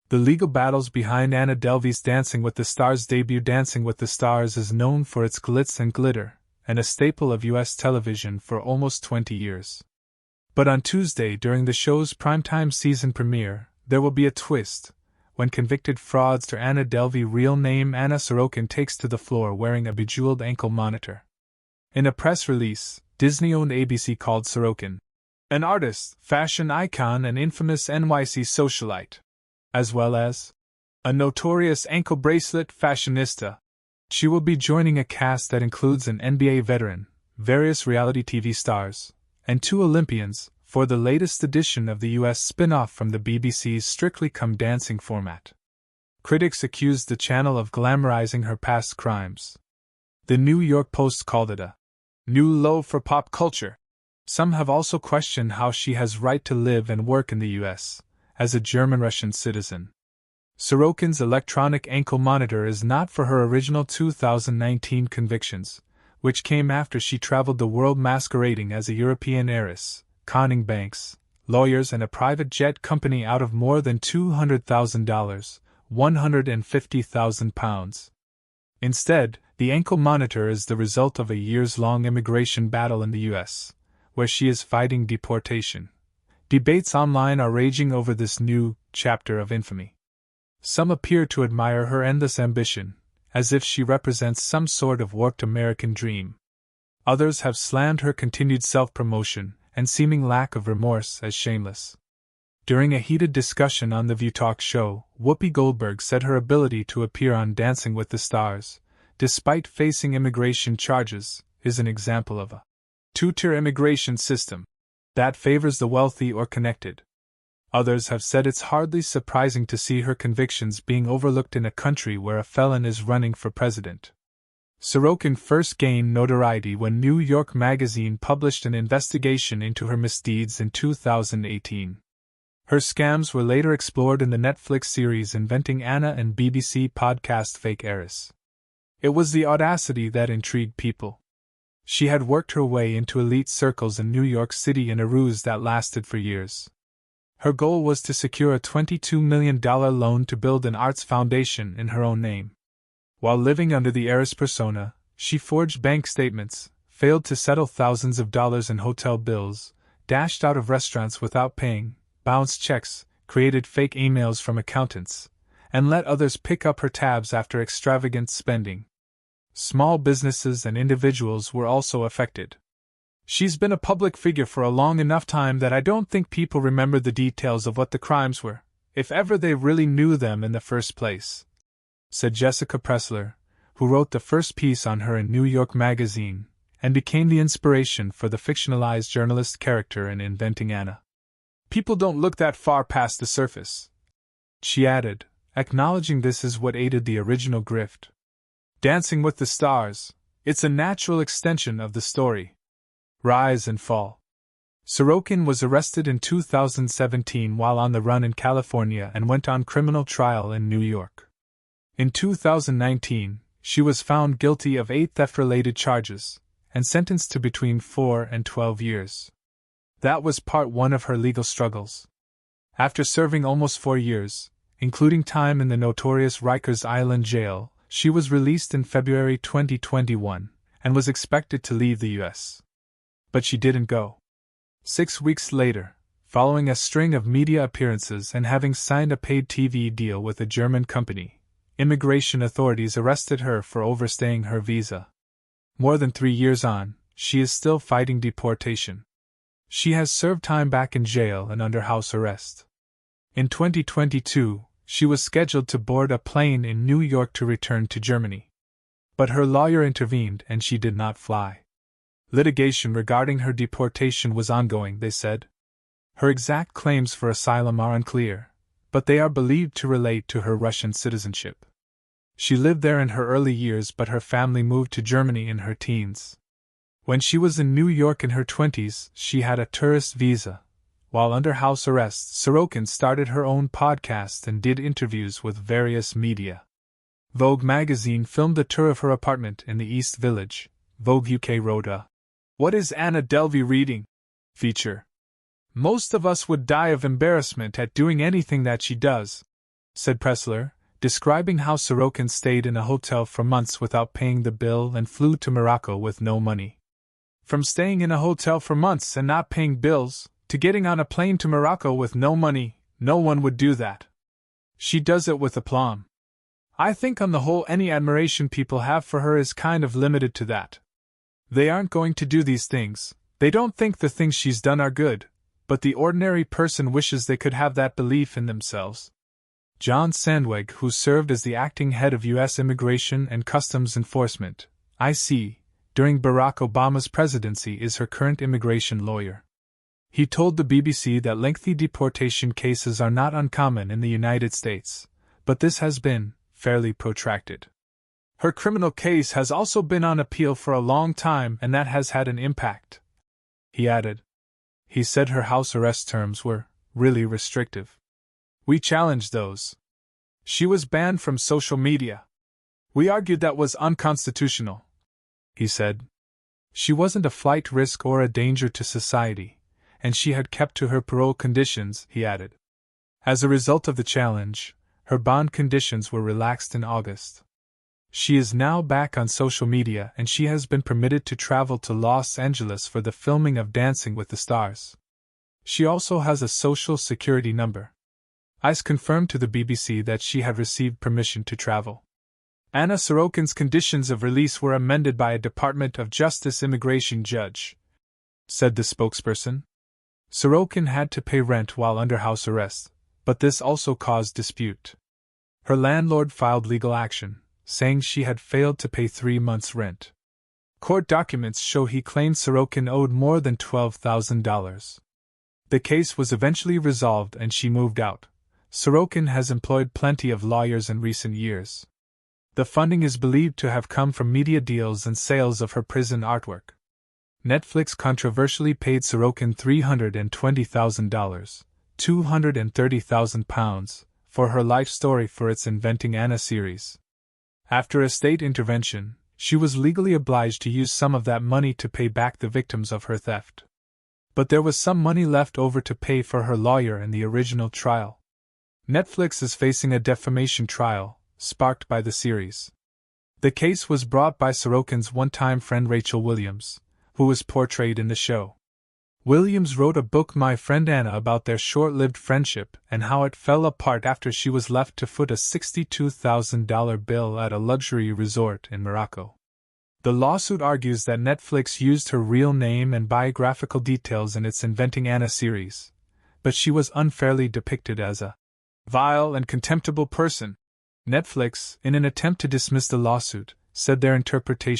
The legal battles behind Anna Delvey's Dancing with the Stars debut. Dancing with the Stars is known for its glitz and glitter, and a staple of U.S. television for almost 20 years. But on Tuesday, during the show's primetime season premiere, there will be a twist, when convicted fraudster Anna Delvey, real name Anna Sorokin, takes to the floor wearing a bejeweled ankle monitor. In a press release, Disney-owned ABC called Sorokin an artist, fashion icon, and infamous NYC socialite, as well as a notorious ankle bracelet fashionista. She will be joining a cast that includes an NBA veteran, various reality TV stars, and 2 Olympians, for the latest edition of the U.S. spin-off from the BBC's Strictly Come Dancing format. Critics accused the channel of glamorizing her past crimes. The New York Post called it a new low for pop culture. Some have also questioned how she has right to live and work in the U.S. as a German-Russian citizen. Sorokin's electronic ankle monitor is not for her original 2019 convictions, which came after she traveled the world masquerading as a European heiress, conning banks, lawyers, and a private jet company out of more than $200,000, £150,000. Instead, the ankle monitor is the result of a years-long immigration battle in the U.S., where she is fighting deportation. Debates online are raging over this new chapter of infamy. Some appear to admire her endless ambition, as if she represents some sort of warped American dream. Others have slammed her continued self-promotion and seeming lack of remorse as shameless. During a heated discussion on The View talk show, Whoopi Goldberg said her ability to appear on Dancing with the Stars, despite facing immigration charges, is an example of a two-tier immigration system that favors the wealthy or connected. Others have said it's hardly surprising to see her convictions being overlooked in a country where a felon is running for president. Sorokin first gained notoriety when New York Magazine published an investigation into her misdeeds in 2018. Her scams were later explored in the Netflix series Inventing Anna and BBC podcast Fake Heiress. It was the audacity that intrigued people. She had worked her way into elite circles in New York City in a ruse that lasted for years. Her goal was to secure a $22 million loan to build an arts foundation in her own name. While living under the heiress persona, she forged bank statements, failed to settle thousands of dollars in hotel bills, dashed out of restaurants without paying, bounced checks, created fake emails from accountants, and let others pick up her tabs after extravagant spending. Small businesses and individuals were also affected. She's been a public figure for a long enough time that I don't think people remember the details of what the crimes were, if ever they really knew them in the first place, said Jessica Pressler, who wrote the first piece on her in New York Magazine, and became the inspiration for the fictionalized journalist character in Inventing Anna. People don't look that far past the surface, she added, acknowledging this is what aided the original grift. Dancing with the Stars, it's a natural extension of the story. Rise and fall. Sorokin was arrested in 2017 while on the run in California and went on criminal trial in New York. In 2019, she was found guilty of 8 theft-related charges, and sentenced to between 4 and 12 years. That was part 1 of her legal struggles. After serving almost 4 years, including time in the notorious Rikers Island jail, she was released in February 2021, and was expected to leave the U.S. But she didn't go. 6 weeks later, following a string of media appearances and having signed a paid TV deal with a German company, immigration authorities arrested her for overstaying her visa. More than 3 years on, she is still fighting deportation. She has served time back in jail and under house arrest. In 2022, she was scheduled to board a plane in New York to return to Germany. But her lawyer intervened and she did not fly. Litigation regarding her deportation was ongoing, they said. Her exact claims for asylum are unclear, but they are believed to relate to her Russian citizenship. She lived there in her early years, but her family moved to Germany in her teens. When she was in New York in her 20s, she had a tourist visa. While under house arrest, Sorokin started her own podcast and did interviews with various media. Vogue magazine filmed a tour of her apartment in the East Village. Vogue UK wrote a "What is Anna Delvey reading?" feature. Most of us would die of embarrassment at doing anything that she does, said Pressler, describing how Sorokin stayed in a hotel for months without paying the bill and flew to Morocco with no money. From staying in a hotel for months and not paying bills, to getting on a plane to Morocco with no money, no one would do that. She does it with aplomb. I think on the whole any admiration people have for her is kind of limited to that. They aren't going to do these things, they don't think the things she's done are good, but the ordinary person wishes they could have that belief in themselves. John Sandweg, who served as the acting head of U.S. Immigration and Customs Enforcement, IC, during Barack Obama's presidency, is her current immigration lawyer. He told the BBC that lengthy deportation cases are not uncommon in the United States, but this has been fairly protracted. Her criminal case has also been on appeal for a long time, and that has had an impact, he added. He said her house arrest terms were really restrictive. We challenged those. She was banned from social media. We argued that was unconstitutional, he said. She wasn't a flight risk or a danger to society, and she had kept to her parole conditions, he added. As a result of the challenge, her bond conditions were relaxed in August. She is now back on social media, and she has been permitted to travel to Los Angeles for the filming of Dancing with the Stars. She also has a social security number. ICE confirmed to the BBC that she had received permission to travel. Anna Sorokin's conditions of release were amended by a Department of Justice immigration judge, said the spokesperson. Sorokin had to pay rent while under house arrest, but this also caused dispute. Her landlord filed legal action, saying she had failed to pay 3 months' rent. Court documents show he claimed Sorokin owed more than $12,000. The case was eventually resolved and she moved out. Sorokin has employed plenty of lawyers in recent years. The funding is believed to have come from media deals and sales of her prison artwork. Netflix controversially paid Sorokin $320,000, £230,000, for her life story for its Inventing Anna series. After a state intervention, she was legally obliged to use some of that money to pay back the victims of her theft. But there was some money left over to pay for her lawyer in the original trial. Netflix is facing a defamation trial, sparked by the series. The case was brought by Sorokin's one-time friend Rachel Williams, who was portrayed in the show. Williams wrote a book, My Friend Anna, about their short-lived friendship and how it fell apart after she was left to foot a $62,000 bill at a luxury resort in Morocco. The lawsuit argues that Netflix used her real name and biographical details in its Inventing Anna series, but she was unfairly depicted as a vile and contemptible person. Netflix, in an attempt to dismiss the lawsuit, said their interpretation